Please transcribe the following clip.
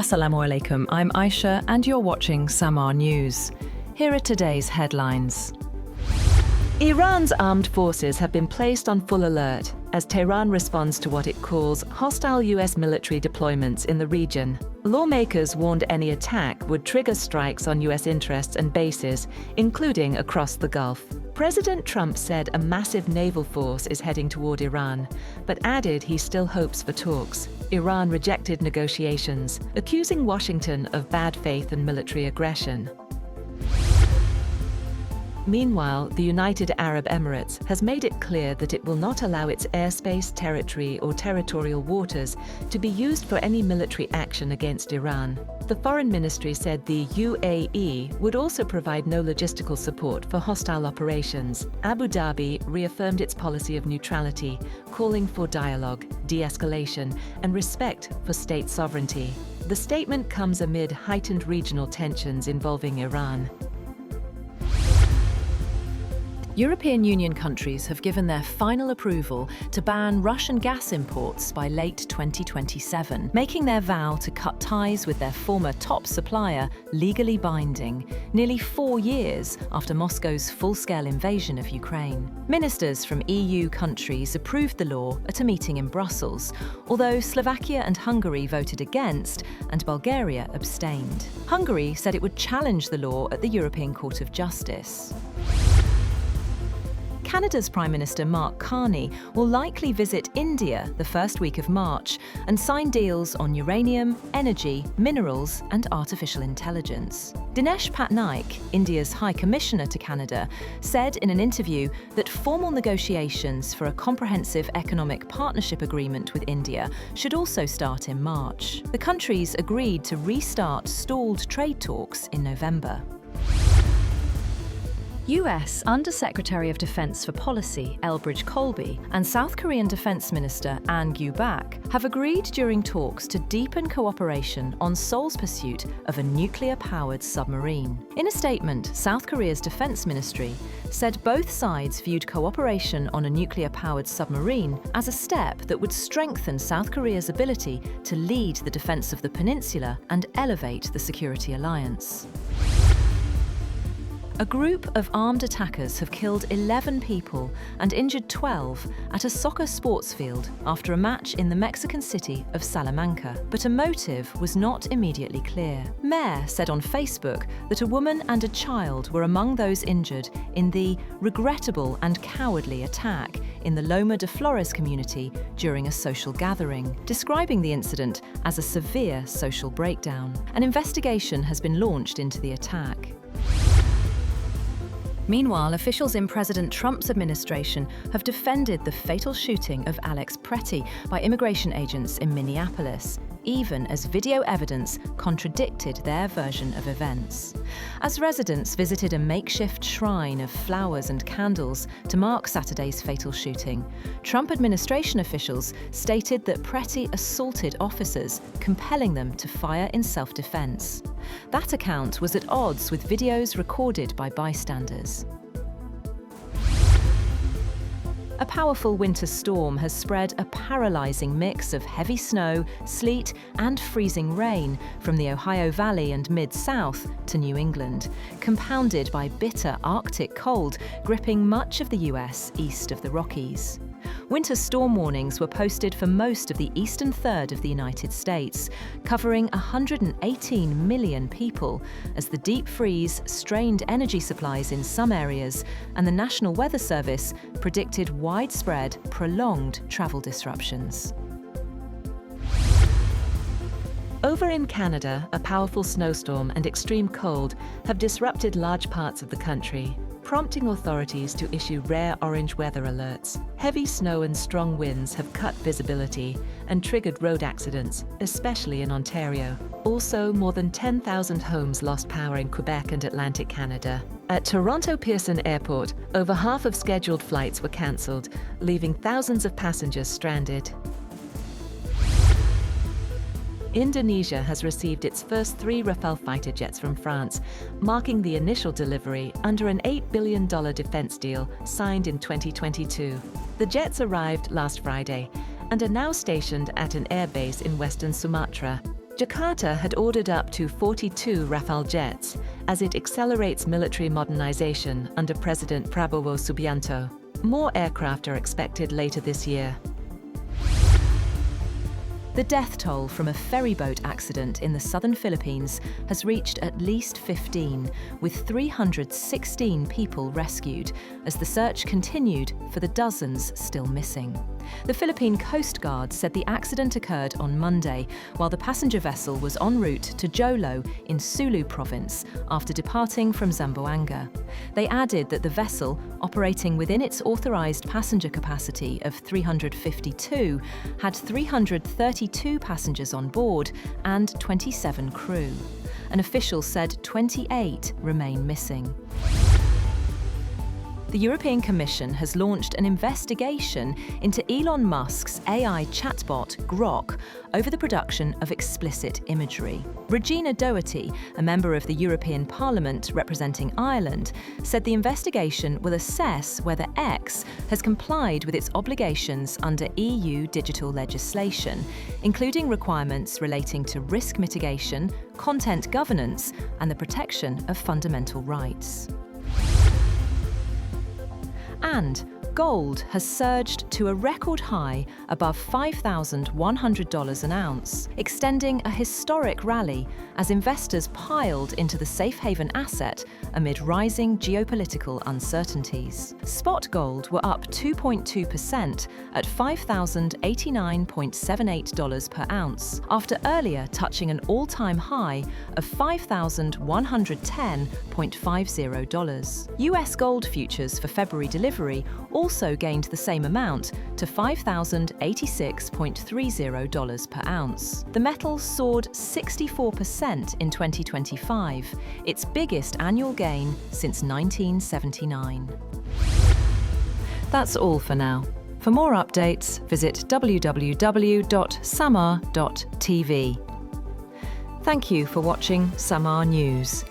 Assalamu alaikum, I'm Aisha and you're watching Samaa News. Here are today's headlines. Iran's armed forces have been placed on full alert as Tehran responds to what it calls hostile US military deployments in the region. Lawmakers warned any attack would trigger strikes on US interests and bases, including across the Gulf. President Trump said a massive naval force is heading toward Iran, but added he still hopes for talks. Iran rejected negotiations, accusing Washington of bad faith and military aggression. Meanwhile, the United Arab Emirates has made it clear that it will not allow its airspace, territory, or territorial waters to be used for any military action against Iran. The Foreign Ministry said the UAE would also provide no logistical support for hostile operations. Abu Dhabi reaffirmed its policy of neutrality, calling for dialogue, de-escalation, and respect for state sovereignty. The statement comes amid heightened regional tensions involving Iran. European Union countries have given their final approval to ban Russian gas imports by late 2027, making their vow to cut ties with their former top supplier legally binding, nearly 4 years after Moscow's full-scale invasion of Ukraine. Ministers from EU countries approved the law at a meeting in Brussels, although Slovakia and Hungary voted against and Bulgaria abstained. Hungary said it would challenge the law at the European Court of Justice. Canada's Prime Minister Mark Carney will likely visit India the first week of March and sign deals on uranium, energy, minerals and artificial intelligence. Dinesh Patnaik, India's High Commissioner to Canada, said in an interview that formal negotiations for a comprehensive economic partnership agreement with India should also start in March. The countries agreed to restart stalled trade talks in November. US Under-Secretary of Defense for Policy Elbridge Colby and South Korean Defense Minister An Gyu-bak have agreed during talks to deepen cooperation on Seoul's pursuit of a nuclear-powered submarine. In a statement, South Korea's Defense Ministry said both sides viewed cooperation on a nuclear-powered submarine as a step that would strengthen South Korea's ability to lead the defense of the peninsula and elevate the security alliance. A group of armed attackers have killed 11 people and injured 12 at a soccer sports field after a match in the Mexican city of Salamanca, but a motive was not immediately clear. Mayor said on Facebook that a woman and a child were among those injured in the regrettable and cowardly attack in the Loma de Flores community during a social gathering, describing the incident as a severe social breakdown. An investigation has been launched into the attack. Meanwhile, officials in President Trump's administration have defended the fatal shooting of Alex Pretty by immigration agents in Minneapolis, even as video evidence contradicted their version of events. As residents visited a makeshift shrine of flowers and candles to mark Saturday's fatal shooting, Trump administration officials stated that Pretty assaulted officers, compelling them to fire in self-defense. That account was at odds with videos recorded by bystanders. A powerful winter storm has spread a paralyzing mix of heavy snow, sleet, and freezing rain from the Ohio Valley and Mid-South to New England, compounded by bitter Arctic cold gripping much of the US east of the Rockies. Winter storm warnings were posted for most of the eastern third of the United States, covering 118 million people, as the deep freeze strained energy supplies in some areas, and the National Weather Service predicted widespread, prolonged travel disruptions. Over in Canada, a powerful snowstorm and extreme cold have disrupted large parts of the country, prompting authorities to issue rare orange weather alerts. Heavy snow and strong winds have cut visibility and triggered road accidents, especially in Ontario. Also, more than 10,000 homes lost power in Quebec and Atlantic Canada. At Toronto Pearson Airport, over half of scheduled flights were cancelled, leaving thousands of passengers stranded. Indonesia has received its first 3 Rafale fighter jets from France, marking the initial delivery under an $8 billion defense deal signed in 2022. The jets arrived last Friday and are now stationed at an airbase in Western Sumatra. Jakarta had ordered up to 42 Rafale jets as it accelerates military modernization under President Prabowo Subianto. More aircraft are expected later this year. The death toll from a ferryboat accident in the southern Philippines has reached at least 15, with 316 people rescued, as the search continued for the dozens still missing. The Philippine Coast Guard said the accident occurred on Monday, while the passenger vessel was en route to Jolo in Sulu province after departing from Zamboanga. They added that the vessel, operating within its authorized passenger capacity of 352, had 332 passengers on board and 27 crew. An official said 28 remain missing. The European Commission has launched an investigation into Elon Musk's AI chatbot, Grok, over the production of explicit imagery. Regina Doherty, a member of the European Parliament representing Ireland, said the investigation will assess whether X has complied with its obligations under EU digital legislation, including requirements relating to risk mitigation, content governance, and the protection of fundamental rights. And gold has surged to a record high above $5,100 an ounce, extending a historic rally as investors piled into the safe haven asset amid rising geopolitical uncertainties. Spot gold were up 2.2% at $5,089.78 per ounce, after earlier touching an all-time high of $5,110.50. US gold futures for February delivery also gained the same amount to $5,086.30 per ounce. The metal soared 64% in 2025, its biggest annual gain since 1979. That's all for now. For more updates, visit www.samaa.tv. Thank you for watching Samaa News.